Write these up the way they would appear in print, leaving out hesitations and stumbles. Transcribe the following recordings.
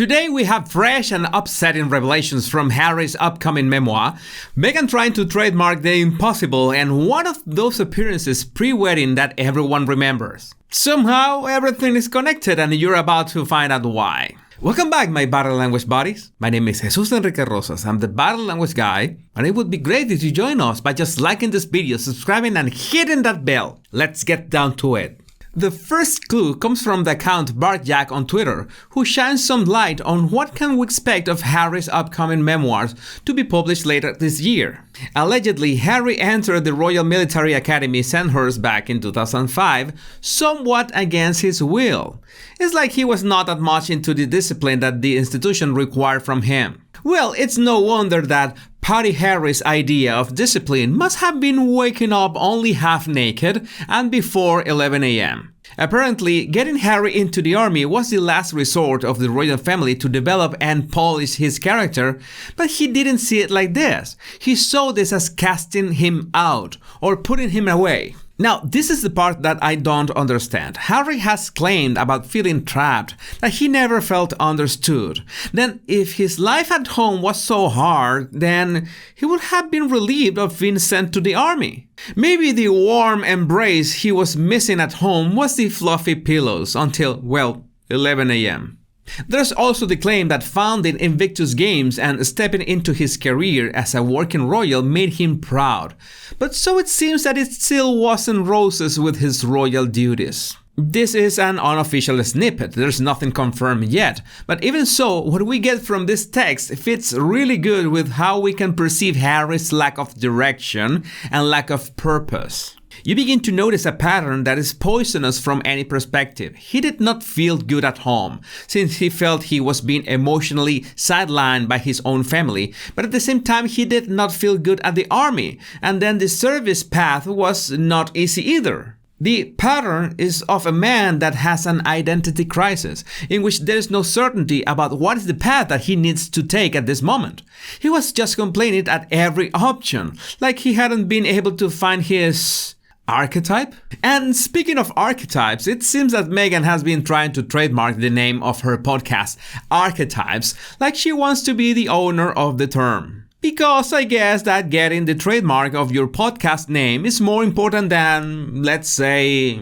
Today we have fresh and upsetting revelations from Harry's upcoming memoir, Meghan trying to trademark the impossible, and one of those appearances pre-wedding that everyone remembers. Somehow everything is connected and you're about to find out why. Welcome back, my Body Language buddies. My name is Jesus Enrique Rosas. I'm the Body Language guy, and it would be great if you join us by just liking this video, subscribing, and hitting that bell. Let's get down to it. The first clue comes from the account BarkJack on Twitter, who shines some light on what can we expect of Harry's upcoming memoirs to be published later this year. Allegedly, Harry entered the Royal Military Academy Sandhurst back in 2005, somewhat against his will. It's like he was not that much into the discipline that the institution required from him. Well, it's no wonder that Patty Harry's idea of discipline must have been waking up only half naked and before 11 a.m. Apparently, getting Harry into the army was the last resort of the royal family to develop and polish his character, but he didn't see it like this. He saw this as casting him out or putting him away. Now, this is the part that I don't understand. Harry has claimed about feeling trapped, that he never felt understood. Then, if his life at home was so hard, then he would have been relieved of being sent to the army. Maybe the warm embrace he was missing at home was the fluffy pillows until, well, 11 a.m. There's also the claim that founding Invictus Games and stepping into his career as a working royal made him proud. But so it seems that it still wasn't roses with his royal duties. This is an unofficial snippet, there's nothing confirmed yet, but even so, what we get from this text fits really good with how we can perceive Harry's lack of direction and lack of purpose. You begin to notice a pattern that is poisonous from any perspective. He did not feel good at home, since he felt he was being emotionally sidelined by his own family, but at the same time he did not feel good at the army, and then the service path was not easy either. The pattern is of a man that has an identity crisis, in which there is no certainty about what is the path that he needs to take at this moment. He was just complaining at every option, like he hadn't been able to find his archetype? And speaking of archetypes, it seems that Meghan has been trying to trademark the name of her podcast, Archetypes, like she wants to be the owner of the term. Because I guess that getting the trademark of your podcast name is more important than, let's say,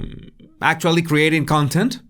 actually creating content,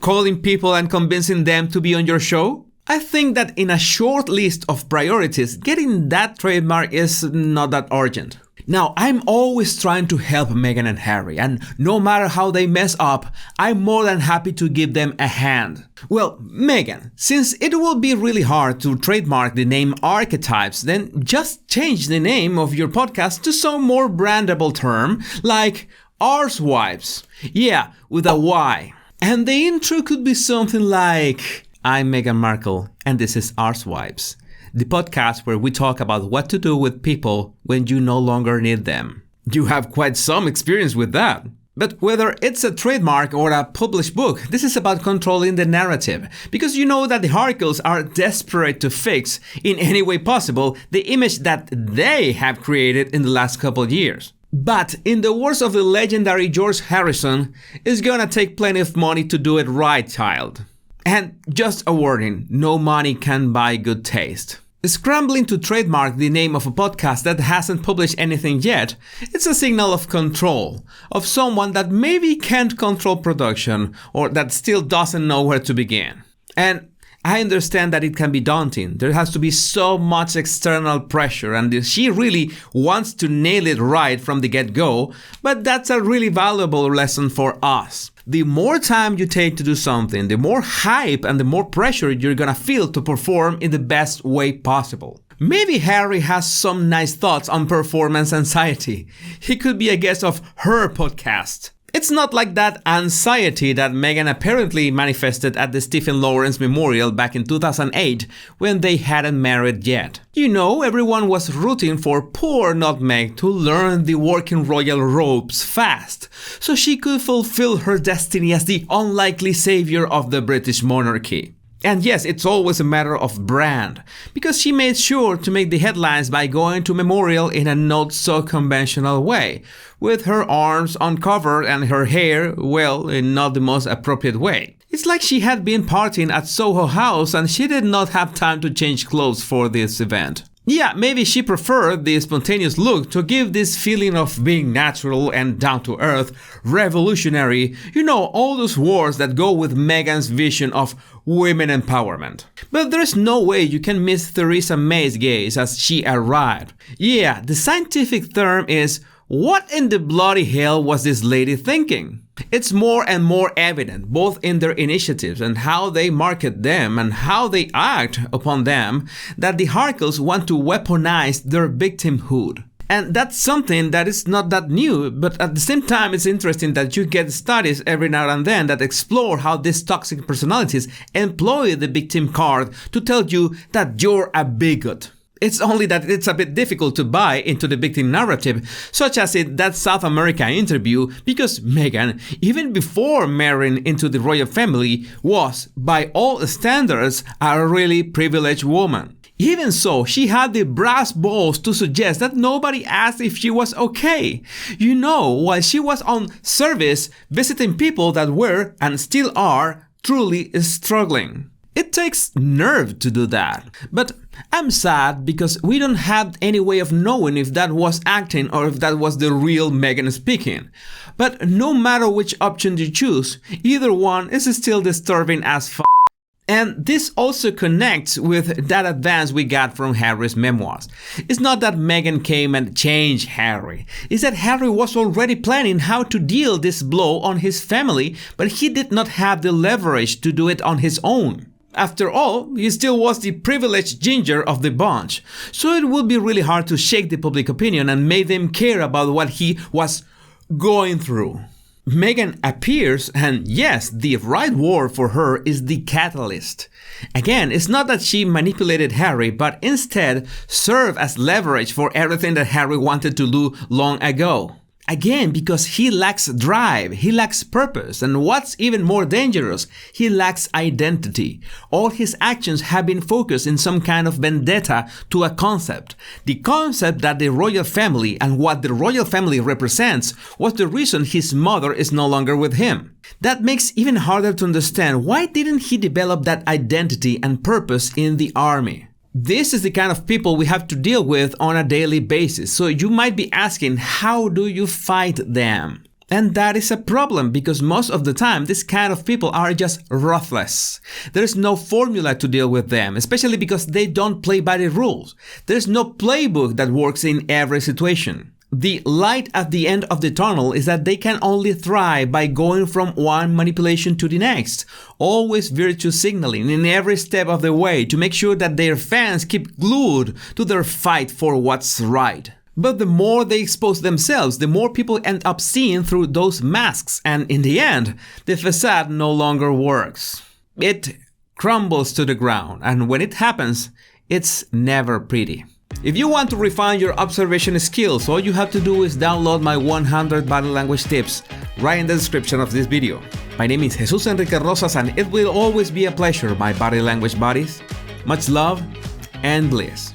calling people and convincing them to be on your show. I think that in a short list of priorities, getting that trademark is not that urgent. Now, I'm always trying to help Meghan and Harry, and no matter how they mess up, I'm more than happy to give them a hand. Well, Meghan, since it will be really hard to trademark the name Archetypes, then just change the name of your podcast to some more brandable term, like Arsewipes. Yeah, with a Y. And the intro could be something like, I'm Meghan Markle, and this is Arsewipes, the podcast where we talk about what to do with people when you no longer need them. You have quite some experience with that. But whether it's a trademark or a published book, this is about controlling the narrative, because you know that the Harkles are desperate to fix, in any way possible, the image that they have created in the last couple of years. But in the words of the legendary George Harrison, it's gonna take plenty of money to do it right, child. And just a warning, no money can buy good taste. Scrambling to trademark the name of a podcast that hasn't published anything yet, it's a signal of control, of someone that maybe can't control production or that still doesn't know where to begin. And I understand that it can be daunting. There has to be so much external pressure, and she really wants to nail it right from the get-go, but that's a really valuable lesson for us. The more time you take to do something, the more hype and the more pressure you're gonna feel to perform in the best way possible. Maybe Harry has some nice thoughts on performance anxiety. He could be a guest of her podcast. It's not like that anxiety that Meghan apparently manifested at the Stephen Lawrence Memorial back in 2008 when they hadn't married yet. You know, everyone was rooting for poor Nutmeg to learn the working royal ropes fast, so she could fulfill her destiny as the unlikely savior of the British monarchy. And yes, it's always a matter of brand, because she made sure to make the headlines by going to Memorial in a not so conventional way, with her arms uncovered and her hair, well, in not the most appropriate way. It's like she had been partying at Soho House and she did not have time to change clothes for this event. Yeah, maybe she preferred the spontaneous look to give this feeling of being natural and down to earth, revolutionary, all those words that go with Meghan's vision of women empowerment. But there's no way you can miss Theresa May's gaze as she arrived. Yeah, the scientific term is, what in the bloody hell was this lady thinking? It's more and more evident, both in their initiatives and how they market them and how they act upon them, that the Harkles want to weaponize their victimhood. And that's something that is not that new, but at the same time it's interesting that you get studies every now and then that explore how these toxic personalities employ the victim card to tell you that you're a bigot. It's only that it's a bit difficult to buy into the victim narrative, such as in that South America interview, because Meghan, even before marrying into the royal family, was, by all standards, a really privileged woman. Even so, she had the brass balls to suggest that nobody asked if she was okay. While she was on service visiting people that were, and still are, truly struggling. It takes nerve to do that. But I'm sad because we don't have any way of knowing if that was acting or if that was the real Meghan speaking. But no matter which option you choose, either one is still disturbing as f***. And this also connects with that advance we got from Harry's memoirs. It's not that Meghan came and changed Harry. It's that Harry was already planning how to deal this blow on his family, but he did not have the leverage to do it on his own. After all, he still was the privileged ginger of the bunch, so it would be really hard to shake the public opinion and make them care about what he was going through. Meghan appears, and yes, the right word for her is the catalyst. Again, it's not that she manipulated Harry, but instead served as leverage for everything that Harry wanted to do long ago. Again, because he lacks drive, he lacks purpose, and what's even more dangerous, he lacks identity. All his actions have been focused in some kind of vendetta to a concept. The concept that the royal family and what the royal family represents was the reason his mother is no longer with him. That makes even harder to understand why didn't he develop that identity and purpose in the army. This is the kind of people we have to deal with on a daily basis, so you might be asking, how do you fight them? And that is a problem because most of the time this kind of people are just ruthless. There's no formula to deal with them, especially because they don't play by the rules. There's no playbook that works in every situation. The light at the end of the tunnel is that they can only thrive by going from one manipulation to the next, always virtue signaling in every step of the way to make sure that their fans keep glued to their fight for what's right. But the more they expose themselves, the more people end up seeing through those masks, and in the end, the facade no longer works. It crumbles to the ground, and when it happens, it's never pretty. If you want to refine your observation skills, all you have to do is download my 100 body language tips right in the description of this video. My name is Jesus Enrique Rosas, and it will always be a pleasure, my body language buddies. Much love and bliss.